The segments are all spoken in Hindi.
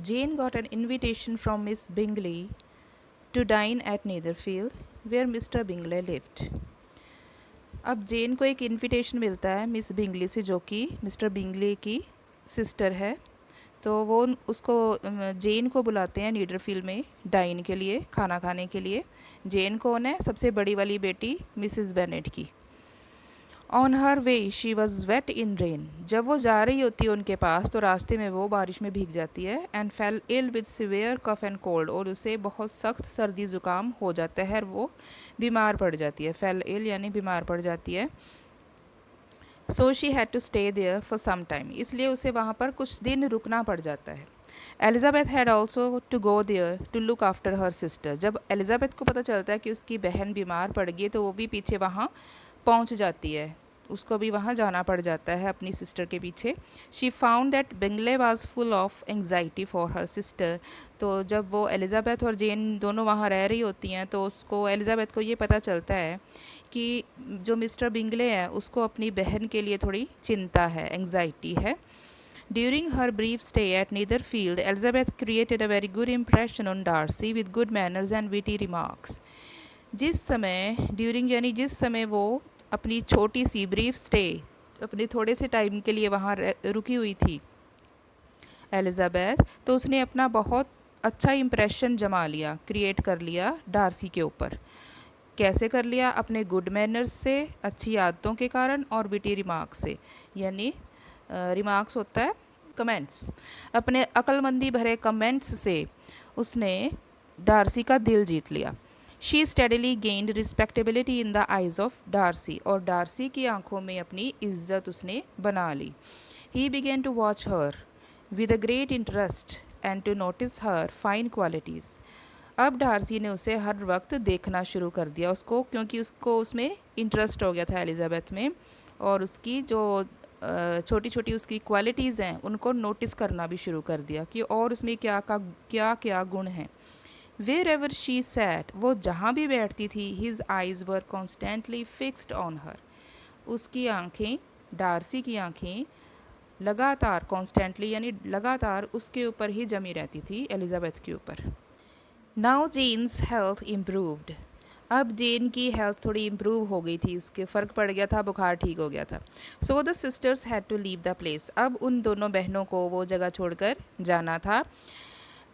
Jane got an invitation from Miss Bingley to dine at Netherfield, where Mr. Bingley lived. अब जेन को एक इनविटेशन मिलता है मिस बिंगली से, जो कि मिस्टर बिंगली की सिस्टर है। तो वो उसको जेन को बुलाते हैं नीडरफील्ड में डाइन के लिए, खाना खाने के लिए। जेन कौन है? सबसे बड़ी वाली बेटी मिसेस बेनेट की। On her way she was wet in rain. जब वो जा रही होती है उनके पास तो रास्ते में वो बारिश में भीग जाती है। And fell ill with severe cough and cold, और उसे बहुत सख्त सर्दी ज़ुकाम हो जाता है और वो बीमार पड़ जाती है। फेल इल यानी बीमार पड़ जाती है। So she had to stay there for some time, इसलिए उसे वहाँ पर कुछ दिन रुकना पड़ जाता है। Elizabeth had also to go there to look after her sister. जब एलिज़ाबेथ को पता चलता है कि उसकी बहन बीमार पड़ गई तो वो भी पीछे वहाँ पहुँच जाती है, उसको भी वहाँ जाना पड़ जाता है अपनी सिस्टर के पीछे। She found that Bingley was full of anxiety for her sister. तो जब वो एलिज़ाबेथ और जेन दोनों वहाँ रह रही होती हैं तो उसको, एलिज़ाबेथ को ये पता चलता है कि जो मिस्टर बिंगले है उसको अपनी बहन के लिए थोड़ी चिंता है, एंग्जाइटी है। During her brief stay at Netherfield, Elizabeth created a very good impression on Darcy with good manners and witty remarks. जिस समय ड्यूरिंग यानी जिस समय वो अपनी छोटी सी ब्रीफ स्टे, अपने थोड़े से टाइम के लिए वहाँ रुकी हुई थी एलिज़ाबेथ, तो उसने अपना बहुत अच्छा इम्प्रेशन जमा लिया, क्रिएट कर लिया डार्सी के ऊपर। कैसे कर लिया? अपने गुड मैनर्स से, अच्छी आदतों के कारण, और विटी रिमार्क्स से। यानी रिमार्क्स होता है कमेंट्स। अपने अक्लमंदी भरे कमेंट्स से उसने डार्सी का दिल जीत लिया। She steadily gained respectability in the eyes of Darcy, और डार्सी की आंखों में अपनी इज्जत उसने बना ली। He began to watch her with a great interest and to notice her fine qualities. अब डार्सी ने उसे हर वक्त देखना शुरू कर दिया उसको, क्योंकि उसको उसमें इंटरेस्ट हो गया था एलिज़ाबेथ में, और उसकी जो छोटी छोटी उसकी क्वालिटीज़ हैं उनको नोटिस करना भी शुरू कर दिया कि और उसमें क्या क्या गुण हैं। वेर एवर शी सैट, वो जहाँ भी बैठती थी, his eyes were constantly fixed on her. उसकी आँखें, डार्सी की आँखें लगातार, कॉन्स्टेंटली यानी लगातार उसके ऊपर ही जमी रहती थी, एलिज़ाबेथ के ऊपर। Now Jane's health improved. अब जेन की हेल्थ थोड़ी इम्प्रूव हो गई थी, उसके फ़र्क पड़ गया था, बुखार ठीक हो गया था। So the sisters had to leave the place. अब उन दोनों बहनों को वो जगह छोड़कर जाना था।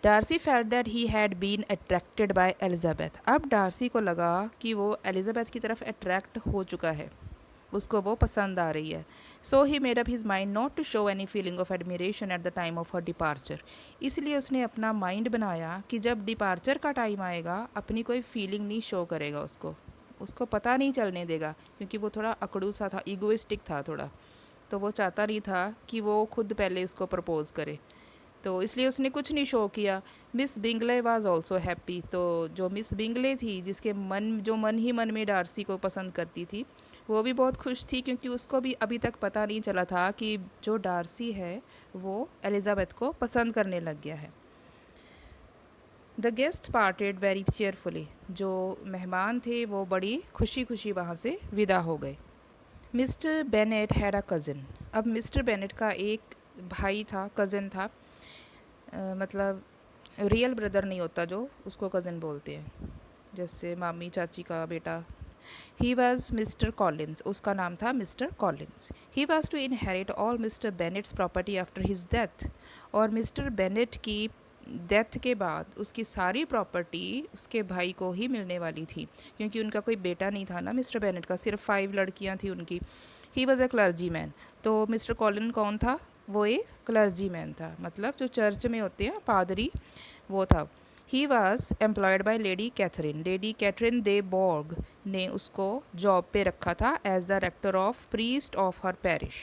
Darcy felt that he had been attracted by Elizabeth. अब डार्सी को लगा कि वो एलिज़ाबेथ की तरफ अट्रैक्ट हो चुका है, उसको वो पसंद आ रही है। So he made up his mind not to show any feeling of admiration at the time of her departure. इसलिए उसने अपना माइंड बनाया कि जब डिपार्चर का टाइम आएगा अपनी कोई फीलिंग नहीं शो करेगा, उसको पता नहीं चलने देगा, क्योंकि वो थोड़ा अकड़ू सा था, ईगोइस्टिक था थोड़ा। तो वो चाहता नहीं था कि वो खुद पहले उसको प्रपोज़ करे, तो इसलिए उसने कुछ नहीं शो किया। Miss Bingley was also happy. तो जो मिस बिंगले थी, जिसके मन ही मन में डार्सी को पसंद करती थी, वो भी बहुत खुश थी, क्योंकि उसको भी अभी तक पता नहीं चला था कि जो डार्सी है वो एलिज़ाबेथ को पसंद करने लग गया है। The guest parted very cheerfully. जो मेहमान थे वो बड़ी खुशी खुशी वहाँ से विदा हो गए। Mister Bennett had a cousin. अब मिस्टर बेनेट का एक भाई था, कज़न था, मतलब रियल ब्रदर नहीं होता जो, उसको कज़न बोलते हैं, जैसे मामी चाची का बेटा। ही वॉज मिस्टर कॉलिन्स, उसका नाम था Mr Collins. He was to inherit all Mr Bennet's property after his death. और मिस्टर बेनेट की डेथ के बाद उसकी सारी प्रॉपर्टी उसके भाई को ही मिलने वाली थी, क्योंकि उनका कोई बेटा नहीं था ना मिस्टर बेनेट का, सिर्फ 5 लड़कियां थी उनकी। He was a clergy man. तो मिस्टर कॉलिन कौन था? वो एक क्लर्जी मैन था, मतलब जो चर्च में होते हैं पादरी, वो था। He was employed by Lady Catherine. Lady Catherine de Bourgh ने उसको जॉब पे रखा था as the rector of priest of her parish.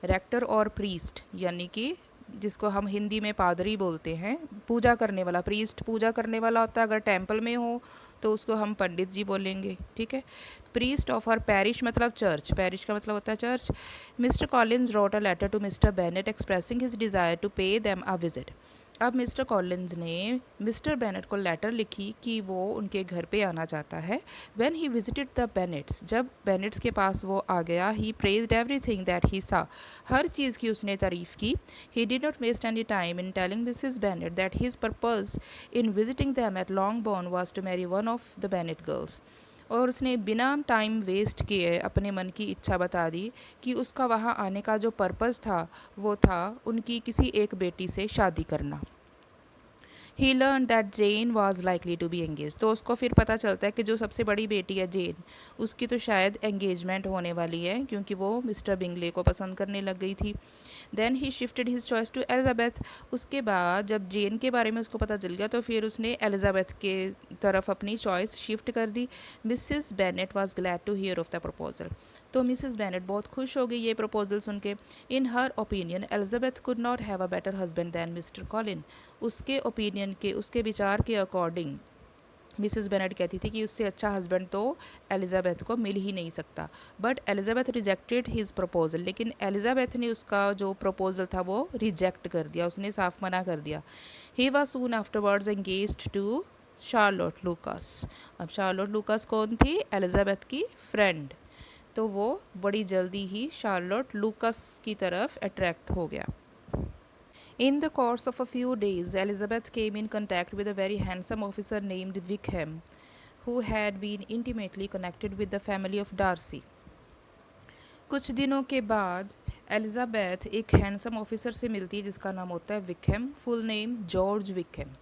Rector और प्रीस्ट यानी कि जिसको हम हिंदी में पादरी बोलते हैं, पूजा करने वाला। प्रीस्ट पूजा करने वाला होता है, अगर टेम्पल में हो तो उसको हम पंडित जी बोलेंगे, ठीक है। प्रीस्ट ऑफ हर पैरिश मतलब चर्च, पैरिश का मतलब होता है church. Mr Collins wrote a letter to Mr Bennet expressing his desire to pay them a visit. अब मिस्टर कॉलिंस ने मिस्टर बेनेट को लेटर लिखी कि वो उनके घर पे आना चाहता है। When he visited the Bennets, जब बेनेट्स के पास वो आ गया, he praised everything that he saw, हर चीज़ की उसने तारीफ़ की। He did not waste any time in telling Mrs Bennet that his purpose in visiting them at Longbourn was to marry one of the Bennet girls. और उसने बिना टाइम वेस्ट किए अपने मन की इच्छा बता दी कि उसका वहाँ आने का जो पर्पज़ था वो था उनकी किसी एक बेटी से शादी करना। He learn that Jane was likely to be engage, तो उसको फिर पता चलता है कि जो सबसे बड़ी बेटी है जेन, उसकी तो शायद एंगेजमेंट होने वाली है क्योंकि वो मिस्टर बिंगले को पसंद करने लग गई थी। Then he shifted his choice to Elizabeth, उसके बाद जब जेन के बारे में उसको पता चल गया तो फिर उसने एलिजाबेथ के तरफ अपनी चॉइस शिफ्ट कर दी। Mrs Bennet was glad to hear of the proposal, तो मिसिस बेनेट बहुत खुश हो गई ये प्रपोजल सुन के। In her opinion Elizabeth could not have a better husband than Mr Collin, उसके ओपिनियन के, उसके विचार के अकॉर्डिंग मिसेस बेनेट कहती थी कि उससे अच्छा हस्बैंड तो एलिजाबेथ को मिल ही नहीं सकता। But Elizabeth rejected his proposal, लेकिन एलिजाबेथ ने उसका जो प्रपोजल था वो रिजेक्ट कर दिया, उसने साफ मना कर दिया। He was soon afterwards engaged to Charlotte Lucas. अब शार्लोट लूकास कौन थी? एलिजाबेथ की फ्रेंड। तो वो बड़ी जल्दी ही शार्लोट लूकास की तरफ अट्रैक्ट हो गया। In the course of a few days, Elizabeth came in contact with a very handsome officer named Wickham, who had been intimately connected with the family of Darcy. कुछ दिनों के बाद एलिजाबेथ एक हैंडसम ऑफिसर से मिलती है जिसका नाम होता है Wickham, full name George Wickham,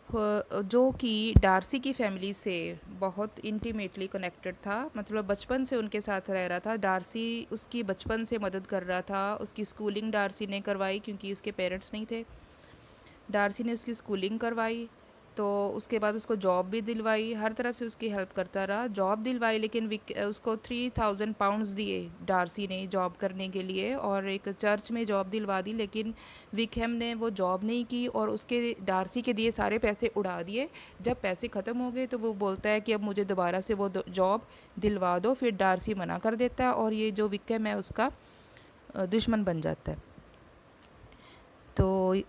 जो कि डार्सी की फैमिली से बहुत इंटीमेटली कनेक्टेड था, मतलब बचपन से उनके साथ रह रहा था। डार्सी उसकी बचपन से मदद कर रहा था, उसकी स्कूलिंग डार्सी ने करवाई क्योंकि उसके पेरेंट्स नहीं थे। डार्सी ने उसकी स्कूलिंग करवाई, तो उसके बाद उसको जॉब भी दिलवाई, हर तरफ से उसकी हेल्प करता रहा। जॉब दिलवाई लेकिन उसको 3000 पाउंड्स दिए डार्सी ने जॉब करने के लिए, और एक चर्च में जॉब दिलवा दी, लेकिन विकहम ने वो जॉब नहीं की और उसके डार्सी के दिए सारे पैसे उड़ा दिए। जब पैसे ख़त्म हो गए तो वो बोलता है कि अब मुझे दोबारा से वो जॉब दिलवा दो, फिर डार्सी मना कर देता है और ये जो विकहम है उसका दुश्मन बन जाता है। तो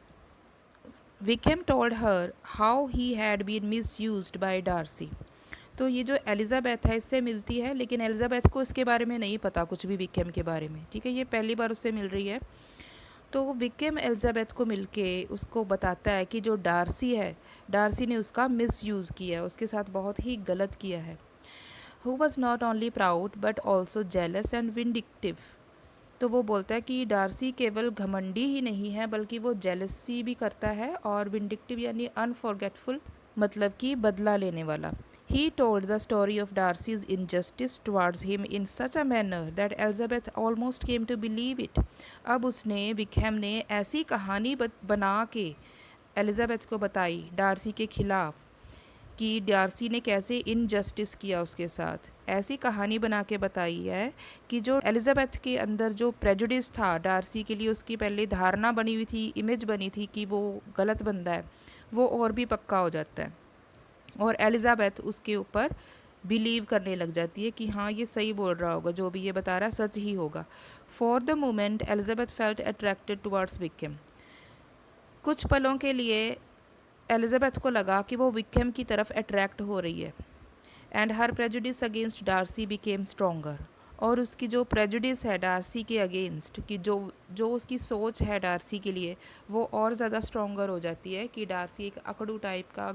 Wickham told her how he had been misused by Darcy. तो ये जो एलिजाबेथ है इससे मिलती है, लेकिन एलिजाबेथ को इसके बारे में नहीं पता कुछ भी विकहम के बारे में, ठीक है, ये पहली बार उससे मिल रही है। तो विकहम एलिजाबेथ को मिलके उसको बताता है कि जो डार्सी है, डार्सी ने उसका मिसयूज़ किया है, उसके साथ बहुत ही गलत किया है। Who was not only proud but also jealous and vindictive. तो वो बोलता है कि डार्सी केवल घमंडी ही नहीं है बल्कि वो जेलसी भी करता है, और विंडिक्टिव यानी अनफॉरगेटफुल, मतलब कि बदला लेने वाला। He told the story of Darcy's injustice towards him in such a manner that Elizabeth almost came to believe it. अब उसने विकहम ने ऐसी कहानी बना के एलिजाबेथ को बताई डार्सी के खिलाफ कि डार्सी ने कैसे इनजस्टिस किया उसके साथ, ऐसी कहानी बना के बताई है कि जो एलिजाबेथ के अंदर जो प्रेजुडिस था डार्सी के लिए, उसकी पहले धारणा बनी हुई थी, इमेज बनी थी कि वो गलत बंदा है, वो और भी पक्का हो जाता है और एलिजाबेथ उसके ऊपर बिलीव करने लग जाती है कि हाँ ये सही बोल रहा होगा, जो भी ये बता रहा है सच ही होगा। For the moment Elizabeth felt attracted towards Wickham. कुछ पलों के लिए एलिजाबेथ को लगा कि वो विकहम की तरफ अट्रैक्ट हो रही है। And her prejudice against Darcy became stronger, और उसकी जो प्रेजुडिस है डार्सी के अगेंस्ट, कि जो जो उसकी सोच है डार्सी के लिए, वो और ज़्यादा स्ट्रोंगर हो जाती है कि डार्सी एक अकड़ू टाइप का,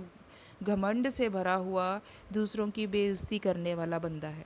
घमंड से भरा हुआ, दूसरों की बेइज्जती करने वाला बंदा है।